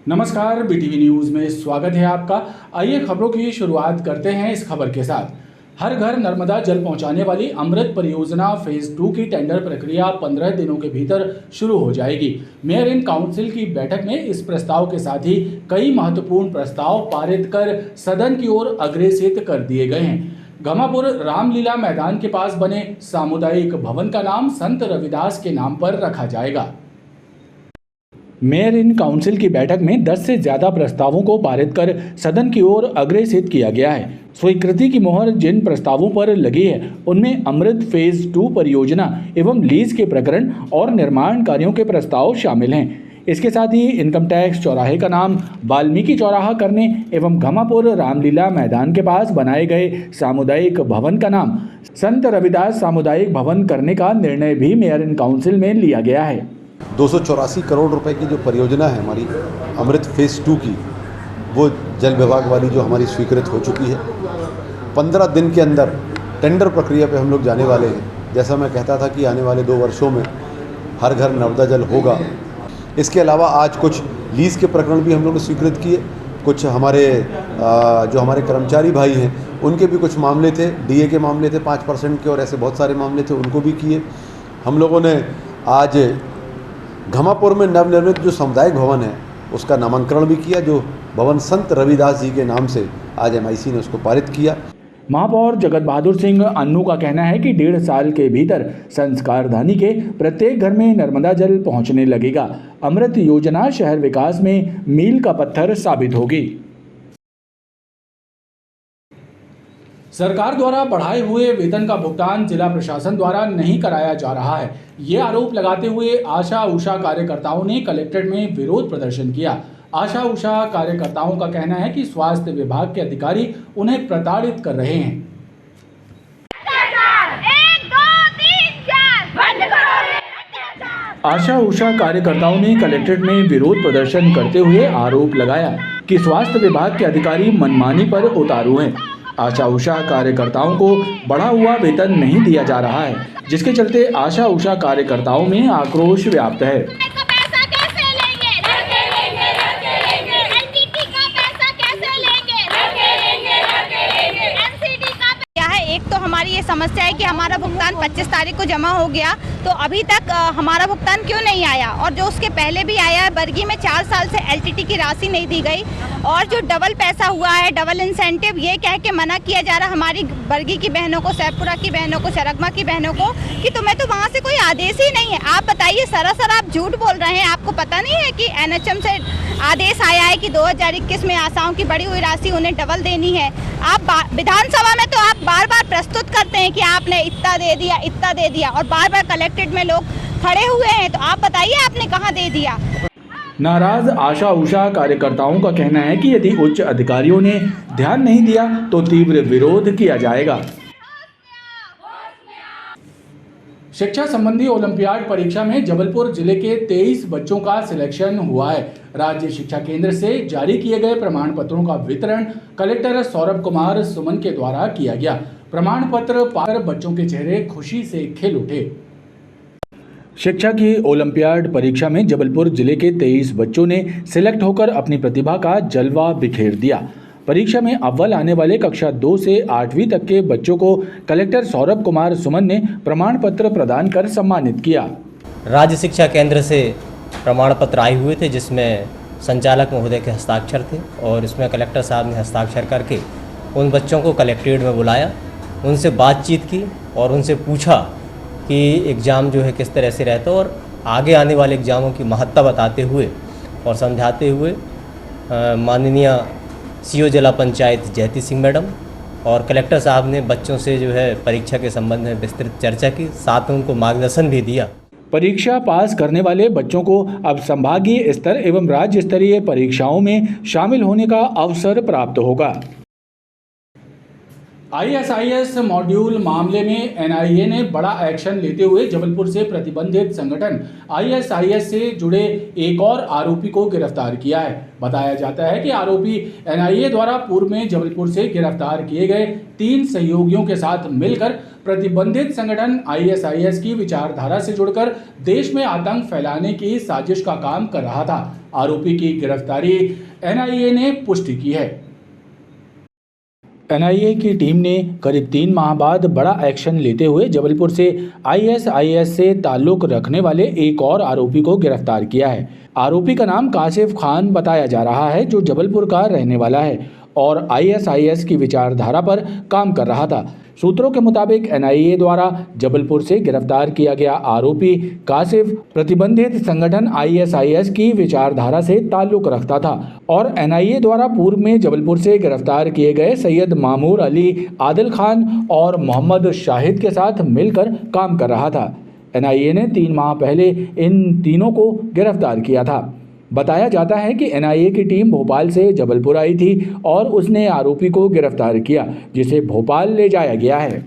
नमस्कार, BTV news में स्वागत है आपका। आइए खबरों की शुरुआत करते हैं इस खबर के साथ। हर घर नर्मदा जल पहुंचाने वाली अमृत परियोजना फेज 2 की टेंडर प्रक्रिया 15 दिनों के भीतर शुरू हो जाएगी। मेयर इन काउंसिल की बैठक में इस प्रस्ताव के साथ ही कई महत्वपूर्ण प्रस्ताव पारित कर सदन की ओर अग्रेसित कर दिए गए हैं। घमापुर रामलीला मैदान के पास बने सामुदायिक भवन का नाम संत रविदास के नाम पर रखा जाएगा। मेयर इन काउंसिल की बैठक में 10 से ज्यादा प्रस्तावों को पारित कर सदन की ओर अग्रेसित किया गया है। स्वीकृति की मोहर जिन प्रस्तावों पर लगी है उनमें अमृत फेज 2 परियोजना एवं लीज के प्रकरण और निर्माण कार्यों के प्रस्ताव शामिल हैं। इसके साथ ही इनकम टैक्स चौराहे का नाम वाल्मीकि चौराहा करने एवं घमापुर रामलीला मैदान के पास बनाए गए सामुदायिक भवन का नाम संत रविदास सामुदायिक भवन करने का निर्णय भी मेयर इन काउंसिल में लिया गया है। 284 करोड़ रुपए की जो परियोजना है हमारी अमृत फेज 2 की, वो जल विभाग वाली जो हमारी स्वीकृत हो चुकी है। 15 दिन के अंदर टेंडर प्रक्रिया पे हम लोग जाने वाले हैं। जैसा मैं कहता था कि आने वाले 2 वर्षों में हर घर नर्मदा जल होगा। इसके अलावा आज कुछ लीज के प्रकरण भी हम लोग ने स्वीकृत किए। कुछ हमारे जो हमारे कर्मचारी भाई हैं उनके भी कुछ मामले थे, डीए के मामले थे 5% के, और ऐसे बहुत सारे मामले थे, उनको भी किए। हम लोगों ने आज घमापुर में नवनिर्मित जो सामुदायिक भवन है उसका नामांकन भी किया, जो भवन संत रविदास जी के नाम से आज एमआईसी ने उसको पारित किया। महापौर जगत बहादुर सिंह अन्नू का कहना है कि 1.5 साल के भीतर संस्कारधानी के प्रत्येक घर में नर्मदा जल पहुंचने लगेगा। अमृत योजना शहर विकास में मील का पत्थर साबित होगी। सरकार द्वारा बढ़ाए हुए वेतन का भुगतान जिला प्रशासन द्वारा नहीं कराया जा रहा है, ये आरोप लगाते हुए आशा उषा कार्यकर्ताओं ने कलेक्ट्रेट में विरोध प्रदर्शन किया। आशा उषा कार्यकर्ताओं का कहना है कि स्वास्थ्य विभाग के अधिकारी उन्हें प्रताड़ित कर रहे हैं। आशा उषा कार्यकर्ताओं ने कलेक्ट्रेट में विरोध प्रदर्शन करते हुए आरोप लगाया कि स्वास्थ्य विभाग के अधिकारी मनमानी पर उतारू हैं। आशा उषा कार्यकर्ताओं को बढ़ा हुआ वेतन नहीं दिया जा रहा है, जिसके चलते आशा उषा कार्यकर्ताओं में आक्रोश व्याप्त है। एक तो हमारी ये समस्या है कि हमारा भुगतान 25 तारीख को जमा हो गया, तो अभी तक हमारा भुगतान क्यों नहीं आया, और जो उसके पहले भी आया है बरगी में 4 साल से एलटीटी की राशि नहीं दी गई, और जो डबल पैसा हुआ है, डबल इंसेंटिव, ये कह के मना किया जा रहा हमारी बरगी की बहनों को, सैदपुरा की बहनों को, चरगमा की बहनों को कि तुम्हें तो वहाँ से कोई आदेश ही नहीं है। आप बताइए, सरासर आप झूठ बोल रहे हैं। आपको पता नहीं है कि एनएचएम से आदेश आया है कि 2021 में आशाओं की बढ़ी हुई राशि उन्हें डबल देनी है। आप विधानसभा में तो आप बार बार प्रस्तुत करते हैं कि आपने इतना दे दिया, इतना दे दिया, और बार बार कलेक्ट्रेट में लोग खड़े हुए हैं, तो आप बताइए आपने कहाँ दे दिया। नाराज आशा उषा कार्यकर्ताओं का कहना है कि यदि उच्च अधिकारियों ने ध्यान नहीं दिया तो तीव्र विरोध किया जाएगा। शिक्षा संबंधी ओलंपियाड परीक्षा में जबलपुर जिले के 23 बच्चों का सिलेक्शन हुआ है। राज्य शिक्षा केंद्र से जारी किए गए प्रमाण पत्रों का वितरण कलेक्टर सौरभ कुमार सुमन के द्वारा किया गया। प्रमाण पत्र पाकर बच्चों के चेहरे खुशी से खिल उठे। शिक्षा की ओलंपियाड परीक्षा में जबलपुर जिले के 23 बच्चों ने सिलेक्ट होकर अपनी प्रतिभा का जलवा बिखेर दिया। परीक्षा में अव्वल आने वाले कक्षा 2 से 8वीं तक के बच्चों को कलेक्टर सौरभ कुमार सुमन ने प्रमाण पत्र प्रदान कर सम्मानित किया। राज्य शिक्षा केंद्र से प्रमाण पत्र आए हुए थे, जिसमें संचालक महोदय के हस्ताक्षर थे, और इसमें कलेक्टर साहब ने हस्ताक्षर करके उन बच्चों को कलेक्ट्रेट में बुलाया, उनसे बातचीत की और उनसे पूछा कि एग्ज़ाम जो है किस तरह से रहता है, और आगे आने वाले एग्ज़ामों की महत्ता बताते हुए और समझाते हुए माननीय सीओ जिला पंचायत जयती सिंह मैडम और कलेक्टर साहब ने बच्चों से जो है परीक्षा के संबंध में विस्तृत चर्चा की, साथ में उनको मार्गदर्शन भी दिया। परीक्षा पास करने वाले बच्चों को अब संभागीय स्तर एवं राज्य स्तरीय परीक्षाओं में शामिल होने का अवसर प्राप्त होगा। ISIS मॉड्यूल मामले में NIA ने बड़ा एक्शन लेते हुए जबलपुर से प्रतिबंधित संगठन ISIS से जुड़े एक और आरोपी को गिरफ्तार किया है। बताया जाता है कि आरोपी NIA द्वारा पूर्व में जबलपुर से गिरफ्तार किए गए 3 सहयोगियों के साथ मिलकर प्रतिबंधित संगठन ISIS की विचारधारा से जुड़कर देश में आतंक फैलाने की साजिश का काम कर रहा था। आरोपी की गिरफ्तारी NIA ने पुष्टि की है। NIA की टीम ने करीब 3 माह बाद बड़ा एक्शन लेते हुए जबलपुर से ISIS से ताल्लुक रखने वाले एक और आरोपी को गिरफ्तार किया है। आरोपी का नाम काशिफ खान बताया जा रहा है, जो जबलपुर का रहने वाला है और ISIS की विचारधारा पर काम कर रहा था। सूत्रों के मुताबिक NIA द्वारा जबलपुर से गिरफ्तार किया गया आरोपी काशिफ प्रतिबंधित संगठन ISIS की विचारधारा से ताल्लुक रखता था और NIA द्वारा पूर्व में जबलपुर से गिरफ्तार किए गए सैयद मामूर अली, आदिल खान और मोहम्मद शाहिद के साथ मिलकर काम कर रहा था। NIA ने 3 माह पहले इन तीनों को गिरफ्तार किया था। बताया जाता है कि NIA की टीम भोपाल से जबलपुर आई थी और उसने आरोपी को गिरफ्तार किया, जिसे भोपाल ले जाया गया है।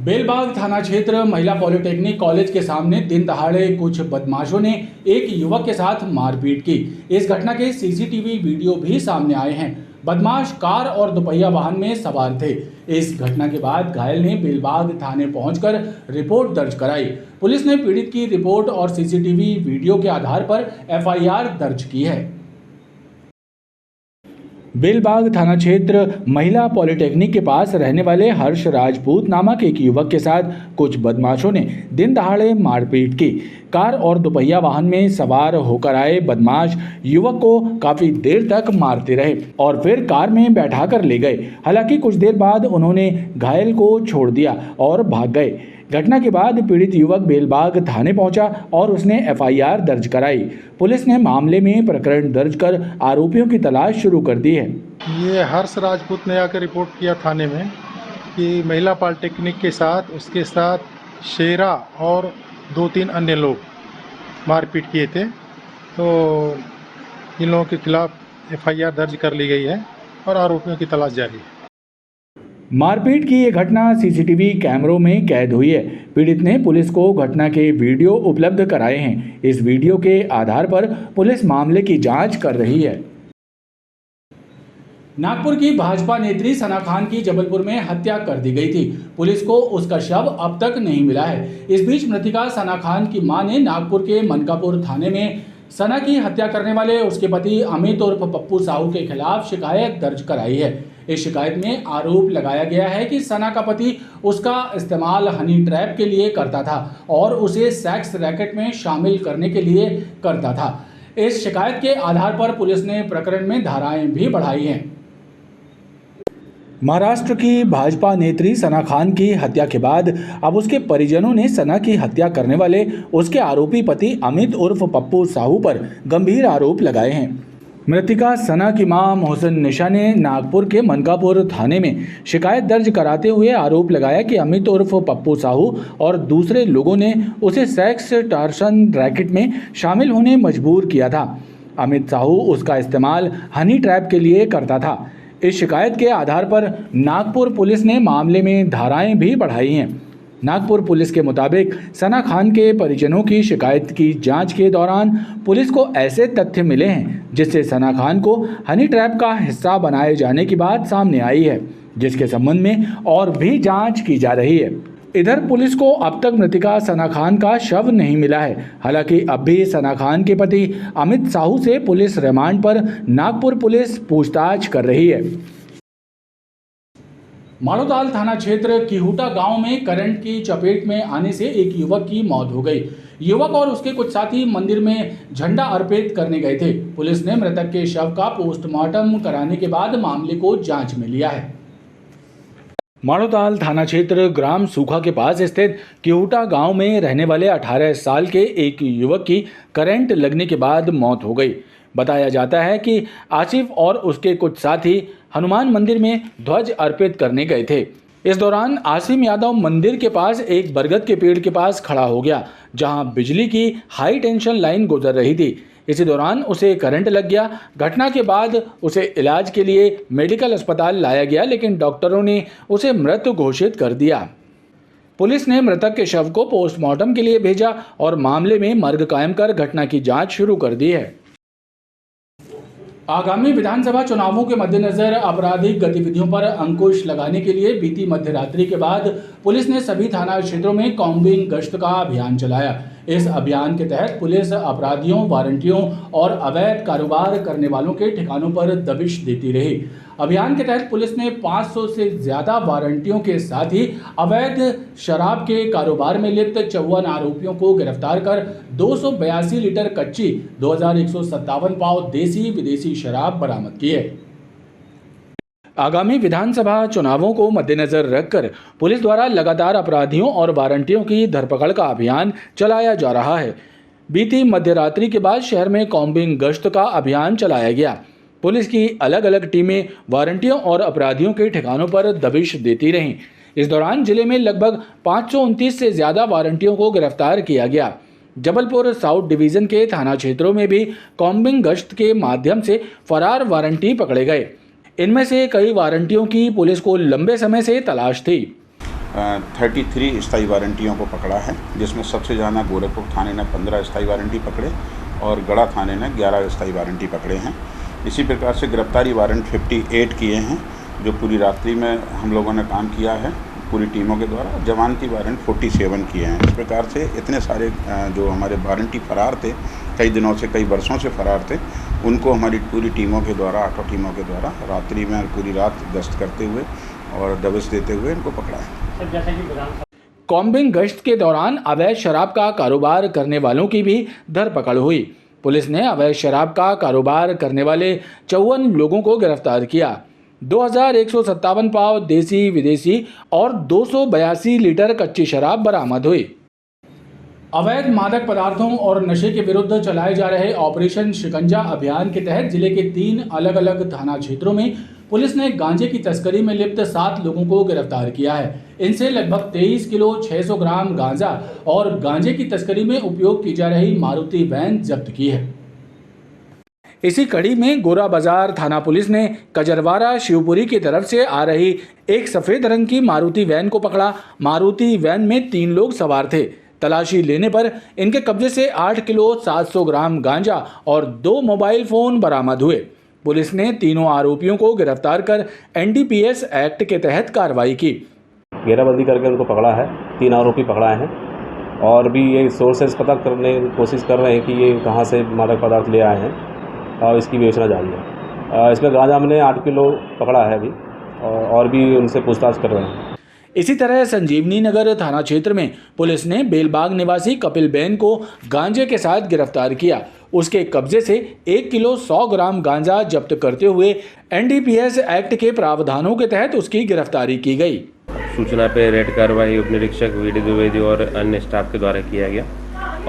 बेलबाग थाना क्षेत्र महिला पॉलिटेक्निक कॉलेज के सामने दिन दहाड़े कुछ बदमाशों ने एक युवक के साथ मारपीट की। इस घटना के CCTV वीडियो भी सामने आए हैं। बदमाश कार और दोपहिया वाहन में सवार थे। इस घटना के बाद घायल ने बेलबाग थाने पहुंचकर रिपोर्ट दर्ज कराई। पुलिस ने पीड़ित की रिपोर्ट और CCTV वीडियो के आधार पर FIR दर्ज की है। बेलबाग थाना क्षेत्र महिला पॉलिटेक्निक के पास रहने वाले हर्ष राजपूत नामक एक युवक के साथ कुछ बदमाशों ने दिन दहाड़े मारपीट की। कार और दोपहिया वाहन में सवार होकर आए बदमाश युवक को काफी देर तक मारते रहे और फिर कार में बैठाकर ले गए। हालांकि कुछ देर बाद उन्होंने घायल को छोड़ दिया और भाग गए। घटना के बाद पीड़ित युवक बेलबाग थाने पहुंचा और उसने FIR दर्ज कराई। पुलिस ने मामले में प्रकरण दर्ज कर आरोपियों की तलाश शुरू कर दी है। ये हर्ष राजपूत ने आकर रिपोर्ट किया थाने में कि महिला पॉलिटेक्निक के साथ उसके साथ शेरा और 2-3 अन्य लोग मारपीट किए थे, तो इन लोगों के खिलाफ FIR दर्ज कर ली गई है और आरोपियों की तलाश जारी है। मारपीट की ये घटना CCTV कैमरों में कैद हुई है। पीड़ित ने पुलिस को घटना के वीडियो उपलब्ध कराए हैं। इस वीडियो के आधार पर पुलिस मामले की जांच कर रही है। नागपुर की भाजपा नेत्री सना खान की जबलपुर में हत्या कर दी गई थी। पुलिस को उसका शव अब तक नहीं मिला है। इस बीच मृतका सना खान की मां ने नागपुर के मनकापुर थाने में सना की हत्या करने वाले उसके पति अमित उर्फ पप्पू साहू के खिलाफ शिकायत दर्ज कराई है। इस शिकायत में आरोप लगाया गया है कि सना का पति उसका इस्तेमाल हनी ट्रैप के लिए करता था और उसे सेक्स रैकेट में शामिल करने के लिए करता था। इस शिकायत के आधार पर पुलिस ने प्रकरण में धाराएं भी बढ़ाई हैं। महाराष्ट्र की भाजपा नेत्री सना खान की हत्या के बाद अब उसके परिजनों ने सना की हत्या करने वाले उसके आरोपी पति अमित उर्फ पप्पू साहू पर गंभीर आरोप लगाए हैं। मृतिका सना की मां मोहसिन निशा ने नागपुर के मनकापुर थाने में शिकायत दर्ज कराते हुए आरोप लगाया कि अमित उर्फ पप्पू साहू और दूसरे लोगों ने उसे सेक्स टार्सन रैकेट में शामिल होने मजबूर किया था। अमित साहू उसका इस्तेमाल हनी ट्रैप के लिए करता था। इस शिकायत के आधार पर नागपुर पुलिस ने मामले में धाराएं भी बढ़ाई हैं। नागपुर पुलिस के मुताबिक सना खान के परिजनों की शिकायत की जांच के दौरान पुलिस को ऐसे तथ्य मिले हैं जिससे सना खान को हनी ट्रैप का हिस्सा बनाए जाने की बात सामने आई है, जिसके संबंध में और भी जांच की जा रही है। इधर पुलिस को अब तक मृतिका सना खान का शव नहीं मिला है। हालांकि अब भी सना खान के पति अमित साहू से पुलिस रिमांड पर नागपुर पुलिस पूछताछ कर रही है। माड़ोताल थाना क्षेत्र किहुटा गांव में करंट की चपेट में आने से एक युवक की मौत हो गई। युवक और उसके कुछ साथी मंदिर में झंडा अर्पित करने गए थे। पुलिस ने मृतक के शव का पोस्टमार्टम कराने के बाद मामले को जांच में लिया है। माड़ोताल थाना क्षेत्र ग्राम सूखा के पास स्थित किहुटा गांव में रहने वाले 18 साल के एक युवक की करंट लगने के बाद मौत हो गई। बताया जाता है कि आसिफ और उसके कुछ साथी हनुमान मंदिर में ध्वज अर्पित करने गए थे। इस दौरान आसिम यादव मंदिर के पास एक बरगद के पेड़ के पास खड़ा हो गया, जहां बिजली की हाई टेंशन लाइन गुजर रही थी। इसी दौरान उसे करंट लग गया। घटना के बाद उसे इलाज के लिए मेडिकल अस्पताल लाया गया, लेकिन डॉक्टरों ने उसे मृत घोषित कर दिया। पुलिस ने मृतक के शव को पोस्टमार्टम के लिए भेजा और मामले में मर्ग कायम कर घटना की जांच शुरू कर दी है। आगामी विधानसभा चुनावों के मद्देनजर आपराधिक गतिविधियों पर अंकुश लगाने के लिए बीती मध्य रात्रि के बाद पुलिस ने सभी थाना क्षेत्रों में कॉम्बिंग गश्त का अभियान चलाया। इस अभियान के तहत पुलिस अपराधियों, वारंटियों और अवैध कारोबार करने वालों के ठिकानों पर दबिश देती रही। अभियान के तहत पुलिस ने 500 से ज्यादा वारंटियों के साथ ही अवैध शराब के कारोबार में लिप्त 54 आरोपियों को गिरफ्तार कर 282 लीटर कच्ची 2157 पाव देसी विदेशी शराब बरामद की है। आगामी विधानसभा चुनावों को मद्देनजर रखकर पुलिस द्वारा लगातार अपराधियों और वारंटियों की धरपकड़ का अभियान चलाया जा रहा है। बीती मध्य रात्रि के बाद शहर में कॉम्बिंग गश्त का अभियान चलाया गया। पुलिस की अलग अलग टीमें वारंटियों और अपराधियों के ठिकानों पर दबिश देती रहीं। इस दौरान जिले में लगभग 529 से ज्यादा वारंटियों को गिरफ्तार किया गया। जबलपुर साउथ डिवीजन के थाना क्षेत्रों में भी कॉम्बिंग गश्त के माध्यम से फरार वारंटी पकड़े गए। इनमें से कई वारंटियों की पुलिस को लंबे समय से तलाश थी। 33 स्थायी वारंटियों को पकड़ा है, जिसमें सबसे ज़्यादा गोरखपुर थाने ने 15 स्थायी वारंटी पकड़े और गढ़ा थाने ने 11 स्थायी वारंटी पकड़े हैं। इसी प्रकार से गिरफ्तारी वारंट 58 किए हैं, जो पूरी रात्रि में हम लोगों ने काम किया है पूरी टीमों के द्वारा। जमानती वारंट 47 किए हैं। इस प्रकार से इतने सारे जो हमारे वारंटी फरार थे, कई दिनों से, कई वर्षों से फरार थे, उनको हमारी पूरी टीमों के द्वारा, 8 टीमों के द्वारा रात्रि में पूरी रात गश्त करते हुए और दबिश देते हुए इनको पकड़ा है। कॉम्बिंग गश्त के दौरान अवैध शराब का कारोबार करने वालों की भी धरपकड़ हुई। पुलिस ने अवैध शराब का कारोबार करने वाले 54 लोगों को गिरफ्तार किया। 2157 पाव देसी विदेशी और 282 लीटर कच्ची शराब बरामद हुई। अवैध मादक पदार्थों और नशे के विरुद्ध चलाए जा रहे ऑपरेशन शिकंजा अभियान के तहत जिले के 3 अलग अलग थाना क्षेत्रों में पुलिस ने गांजे की तस्करी में लिप्त 7 लोगों को गिरफ्तार किया है। इनसे लगभग 23 किलो 600 ग्राम गांजा और गांजे की तस्करी में उपयोग की जा रही मारुति वैन जब्त की है। इसी कड़ी में गोरा बाजार थाना पुलिस ने कजरवाड़ा शिवपुरी की तरफ से आ रही एक सफेद रंग की मारुति वैन को पकड़ा। मारुति वैन में 3 लोग सवार थे। तलाशी लेने पर इनके कब्जे से 8 किलो 700 ग्राम गांजा और 2 मोबाइल फोन बरामद हुए। पुलिस ने तीनों आरोपियों को गिरफ्तार कर NDPS एक्ट के तहत कार्रवाई की। घेराबंदी करके उनको पकड़ा है। 3 आरोपी पकड़ाए हैं और भी ये सोर्सेज पता करने की कोशिश कर रहे हैं कि ये कहां से मादक पदार्थ ले आए हैं और इसकी विवेचना जारी है। इसमें गांजा हमने 8 किलो पकड़ा है अभी और भी उनसे पूछताछ कर रहे हैं। इसी तरह संजीवनी नगर थाना क्षेत्र में पुलिस ने बेलबाग निवासी कपिल बेन को गांजे के साथ गिरफ्तार किया। उसके कब्जे से 1 किलो 100 ग्राम गांजा जब्त करते हुए NDPS एक्ट के प्रावधानों के तहत उसकी गिरफ्तारी की गई। सूचना पे रेड कार्रवाई उप निरीक्षक VD द्विवेदी और अन्य स्टाफ के द्वारा किया गया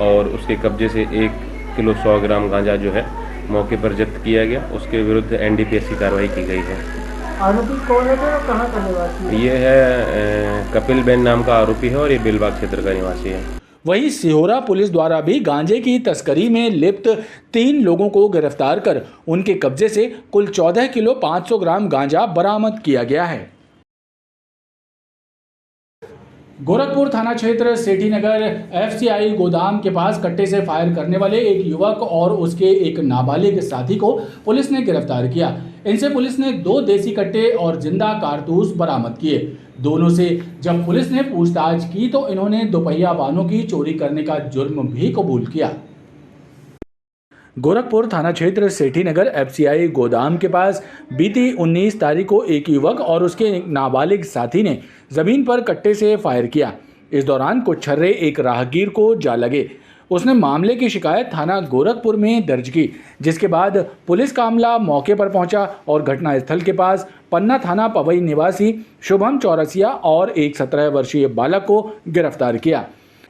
और उसके कब्जे से 1 किलो 100 ग्राम गांजा जो है मौके पर जब्त किया गया। उसके विरुद्ध NDPS की कार्रवाई की गई है। आरोपी कौन है और कहाँ का निवासी है? ये है कपिल बेन नाम का आरोपी है और ये बेलबाग क्षेत्र का निवासी है। वहीं सिहोरा पुलिस द्वारा भी गांजे की तस्करी में लिप्त 3 लोगों को गिरफ्तार कर उनके कब्जे से कुल 14 किलो 500 ग्राम गांजा बरामद किया गया है। गोरखपुर थाना क्षेत्र सेठी नगर FCI गोदाम के पास कट्टे से फायर करने वाले एक युवक और उसके एक नाबालिग साथी को पुलिस ने गिरफ्तार किया। इनसे पुलिस ने 2 देसी कट्टे और जिंदा कारतूस बरामद किए। दोनों से जब पुलिस ने पूछताछ की तो इन्होंने दोपहिया वाहनों की चोरी करने का जुर्म भी कबूल किया। गोरखपुर थाना क्षेत्र सेठी नगर FCI गोदाम के पास बीती 19 तारीख को एक युवक और उसके एक नाबालिग साथी ने जमीन पर कट्टे से फायर किया। इस दौरान कुछ छर्रे एक राहगीर को जा लगे। उसने मामले की शिकायत थाना गोरखपुर में दर्ज की, जिसके बाद पुलिस का अमला मौके पर पहुंचा और घटनास्थल के पास पन्ना थाना पवई निवासी शुभम चौरसिया और एक 17 वर्षीय बालक को गिरफ्तार किया।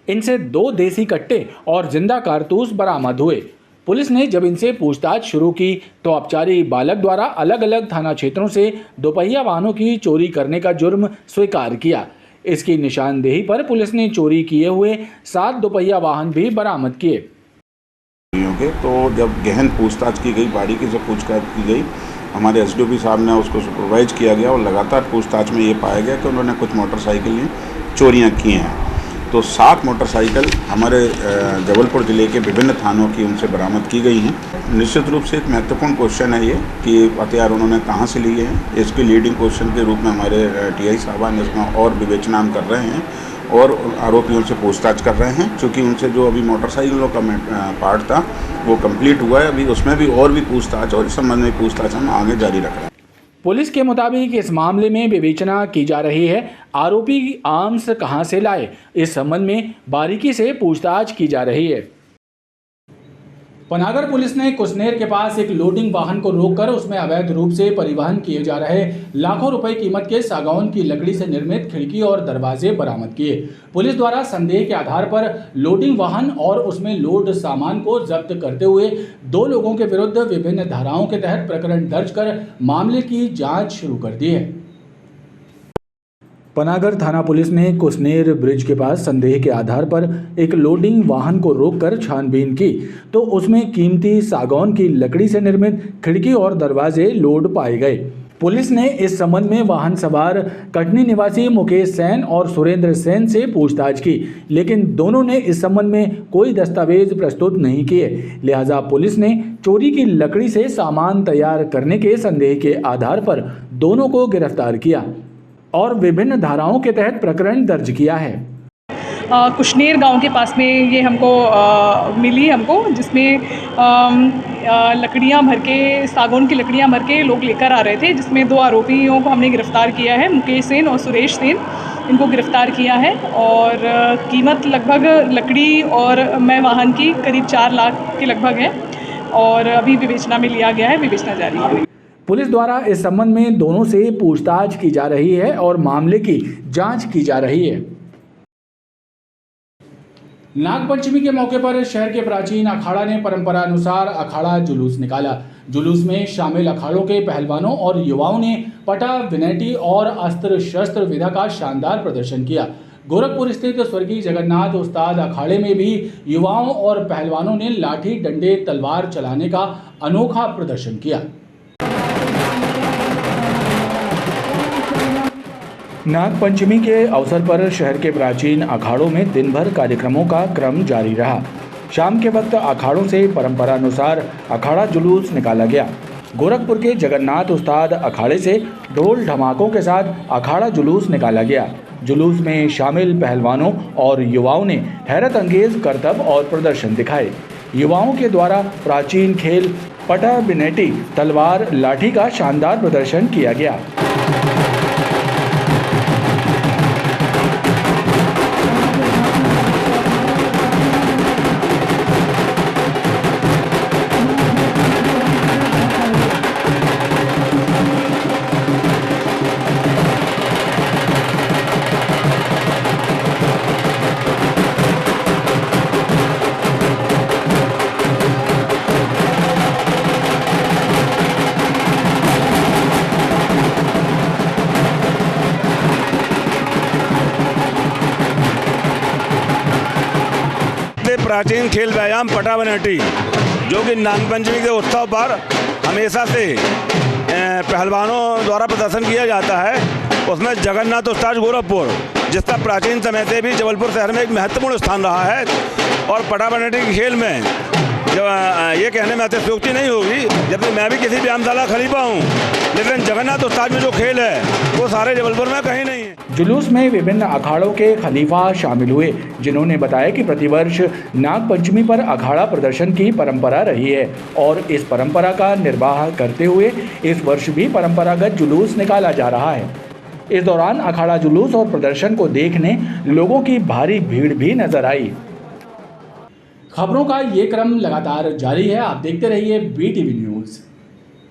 इनसे 2 देसी कट्टे और जिंदा कारतूस बरामद हुए। पुलिस ने जब इनसे पूछताछ शुरू की तो अपचारी बालक द्वारा अलग अलग थाना क्षेत्रों से दोपहिया वाहनों की चोरी करने का जुर्म स्वीकार किया। इसकी निशानदेही पर पुलिस ने चोरी किए हुए 7 दोपहिया वाहन भी बरामद किए। के, तो जब गहन पूछताछ की गई, बारीकी से पूछताछ की गई, हमारे एसडीओपी साहब ने उसको सुपरवाइज किया गया और लगातार पूछताछ में ये पाया गया कि उन्होंने कुछ मोटरसाइकिलें चोरियां की हैं। तो 7 मोटरसाइकिल हमारे जबलपुर ज़िले के विभिन्न थानों की उनसे बरामद की गई हैं। निश्चित रूप से एक महत्वपूर्ण क्वेश्चन है ये कि हथियार उन्होंने कहाँ से लिए हैं। इसके लीडिंग क्वेश्चन के रूप में हमारे टीआई साहबान इसमें और विवेचना हम कर रहे हैं और आरोपियों से पूछताछ कर रहे हैं, क्योंकि उनसे जो अभी मोटरसाइकिलों का पार्ट था वो कंप्लीट हुआ है। अभी उसमें भी और भी पूछताछ और इस संबंध में पूछताछ हम आगे जारी रख रहे हैं। पुलिस के मुताबिक इस मामले में विवेचना की जा रही है। आरोपी आर्म्स कहां से लाए, इस संबंध में बारीकी से पूछताछ की जा रही है। पनागर पुलिस ने कुसनेर के पास एक लोडिंग वाहन को रोककर उसमें अवैध रूप से परिवहन किए जा रहे लाखों रुपए कीमत के सागौन की लकड़ी से निर्मित खिड़की और दरवाजे बरामद किए। पुलिस द्वारा संदेह के आधार पर लोडिंग वाहन और उसमें लोड सामान को जब्त करते हुए 2 लोगों के विरुद्ध विभिन्न धाराओं के तहत प्रकरण दर्ज कर मामले की जांच शुरू कर दी है। पनागर थाना पुलिस ने कुसनेर ब्रिज के पास संदेह के आधार पर एक लोडिंग वाहन को रोककर छानबीन की तो उसमें कीमती सागौन की लकड़ी से निर्मित खिड़की और दरवाजे लोड पाए गए। पुलिस ने इस संबंध में वाहन सवार कटनी निवासी मुकेश सेन और सुरेंद्र सेन से पूछताछ की, लेकिन दोनों ने इस संबंध में कोई दस्तावेज प्रस्तुत नहीं किए। लिहाजा पुलिस ने चोरी की लकड़ी से सामान तैयार करने के संदेह के आधार पर दोनों को गिरफ्तार किया और विभिन्न धाराओं के तहत प्रकरण दर्ज किया है। कुशनेर गांव के पास में ये हमको मिली जिसमें लकड़ियां भर के, सागौन की लकड़ियां भर के लोग लेकर आ रहे थे, जिसमें 2 आरोपियों को हमने गिरफ्तार किया है, मुकेश सेन और सुरेश सेन। इनको गिरफ्तार किया है और कीमत लगभग लकड़ी और वाहन की करीब 4 लाख के लगभग है और अभी विवेचना में लिया गया है, विवेचना जारी है। पुलिस द्वारा इस संबंध में दोनों से पूछताछ की जा रही है और मामले की जांच की जा रही है। नागपंचमी के मौके पर शहर के प्राचीन अखाड़ा ने परंपरा अनुसार अखाड़ा जुलूस निकाला। जुलूस में शामिल अखाड़ों के पहलवानों और युवाओं ने पटा, विनैटी और अस्त्र शस्त्र विधा का शानदार प्रदर्शन किया। गोरखपुर स्थित स्वर्गीय जगन्नाथ उस्ताद अखाड़े में भी युवाओं और पहलवानों ने लाठी, डंडे, तलवार चलाने का अनोखा प्रदर्शन किया। नागपंचमी के अवसर पर शहर के प्राचीन अखाड़ों में दिन भर कार्यक्रमों का क्रम जारी रहा। शाम के वक्त अखाड़ों से परंपरानुसार अखाड़ा जुलूस निकाला गया। गोरखपुर के जगन्नाथ उस्ताद अखाड़े से ढोल धमाकों के साथ अखाड़ा जुलूस निकाला गया। जुलूस में शामिल पहलवानों और युवाओं ने हैरत अंगेज करतब और प्रदर्शन दिखाए। युवाओं के द्वारा प्राचीन खेल पटा, बिनेटी, तलवार, लाठी का शानदार प्रदर्शन किया गया। प्राचीन खेल व्यायाम पटा बिनेटी जो कि नागपंचमी के उत्सव पर हमेशा से पहलवानों द्वारा प्रदर्शन किया जाता है, उसमें जगन्नाथ उस्ताद गोरखपुर, जिसका प्राचीन समय से भी जबलपुर शहर में एक महत्वपूर्ण स्थान रहा है। और पटा बिनेटी के खेल में जो ये कहने में अतिशयोक्ति नहीं होगी, जबकि मैं भी किसी व्यायामशाला खलीफा हूँ, लेकिन जगन्नाथ उस्ताद में जो खेल है वो सारे जबलपुर में कहीं नहीं है। जुलूस में विभिन्न अखाड़ों के खलीफा शामिल हुए, जिन्होंने बताया कि प्रतिवर्ष नागपंचमी पर अखाड़ा प्रदर्शन की परंपरा रही है और इस परंपरा का निर्वाह करते हुए इस वर्ष भी परंपरागत जुलूस निकाला जा रहा है। इस दौरान अखाड़ा जुलूस और प्रदर्शन को देखने लोगों की भारी भीड़ भी नजर आई। खबरों का ये क्रम लगातार जारी है, आप देखते रहिए BTV न्यूज़।